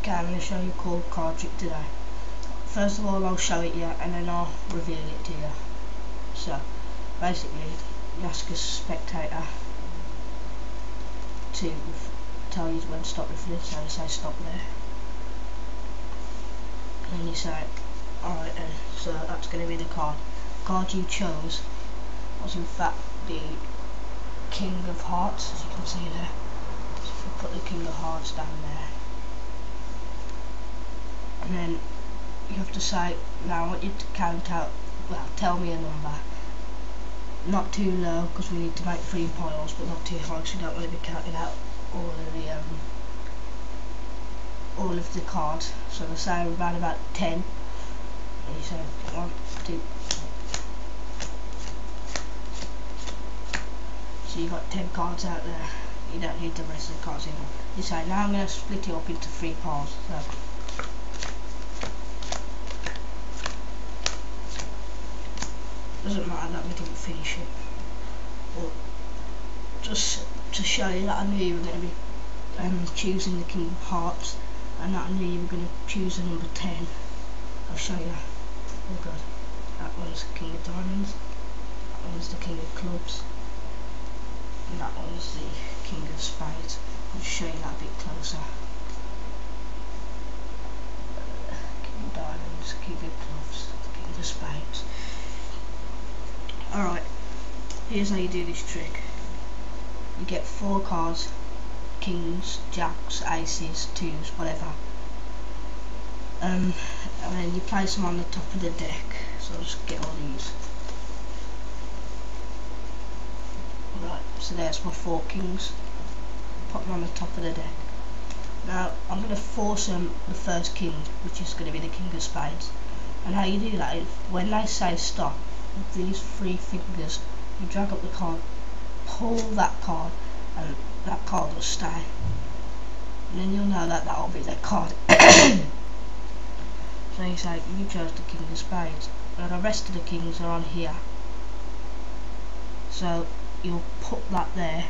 Okay, I'm going to show you a cool card trick today. First of all, I'll show it you and then I'll reveal it to you. So, basically, you ask a spectator to tell you when to stop riffling, so they say stop there. And then you say, alright then, so that's going to be the card. The card you chose was in fact the King of Hearts, as you can see there. So if you put the King of Hearts down there, and then you have to say, now I want you to count out, well, tell me a number. Not too low, because we need to make 3 piles, but not too high, because we don't want to be counting out all of the cards. So they say around about 10, and you say 1, 2. So you got 10 cards out there. You don't need the rest of the cards anymore. You say, now I'm going to split it up into 3 piles. So doesn't matter that we didn't finish it, but just to show you that I knew you were going to be choosing the King of Hearts, and that I knew you were going to choose the number 10. I'll show you. Oh god, that one's the King of Diamonds, that one's the King of Clubs, and that one's the King of Spades. I'll show you that a bit closer. King of Diamonds, King of Clubs, King of Spades. Alright, here's how you do this trick. You get 4 cards, kings, jacks, aces, 2s, whatever. And then you place them on the top of the deck. So I'll just get all these. Right, so there's my 4 kings. Put them on the top of the deck. Now I'm going to force the first king, which is going to be the King of Spades. And how you do that is, when they say stop, these 3 fingers, you drag up the card, pull that card, and that card will stay. And then you'll know that that'll be the card. So you say, you chose the King of Spades. Now the rest of the kings are on here. So you'll put that there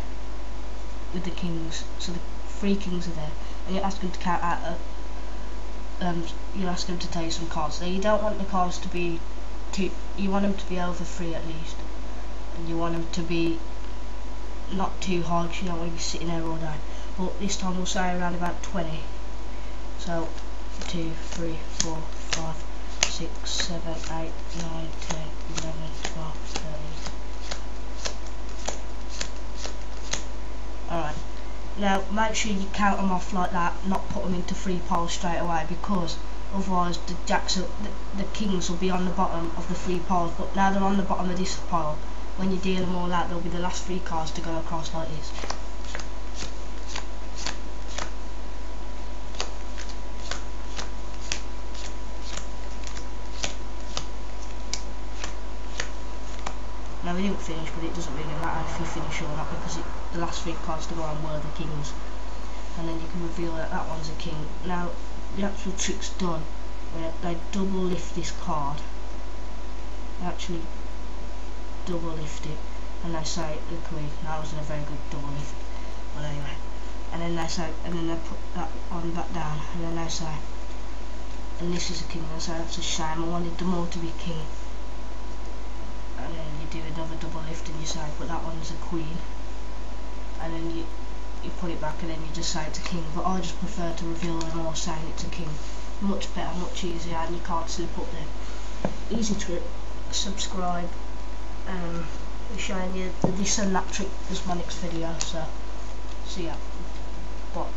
with the kings. So the 3 kings are there. And you ask them to count out you'll ask them to tell you some cards. Now you don't want the cards to be you want them to be over 3 at least, and you want them to be not too high, because you don't want to be sitting there all day. But this time we'll say around about 20. So 2, 3, 4, 5, 6, 7, 8, 9, 10, 11, 12, 13. Alright, now make sure you count them off like that, not put them into 3 piles straight away, because otherwise the jacks, the kings will be on the bottom of the 3 piles, but now they're on the bottom of this pile. When you deal them all out, they'll be the last 3 cards to go across like this. Now we didn't finish, but it doesn't really matter if you finish or not, because the last 3 cards to go on were the kings. And then you can reveal that that one's a king. Now the actual trick's done when they double lift this card. They actually double lift it, and they say the queen. That wasn't a very good double lift, but anyway. And then they say, and then they put that on back down, and then they say, and this is a king. They say, that's a shame, I wanted them all to be king. And then you do another double lift, and you say, but that one's a queen. And then you put it back, and then you just say it's a king. But I just prefer to reveal them all saying it's a king. Much better, much easier, and you can't slip up there. Easy trick. Subscribe. We're showing you this and that trick as my next video. So see ya. Bye.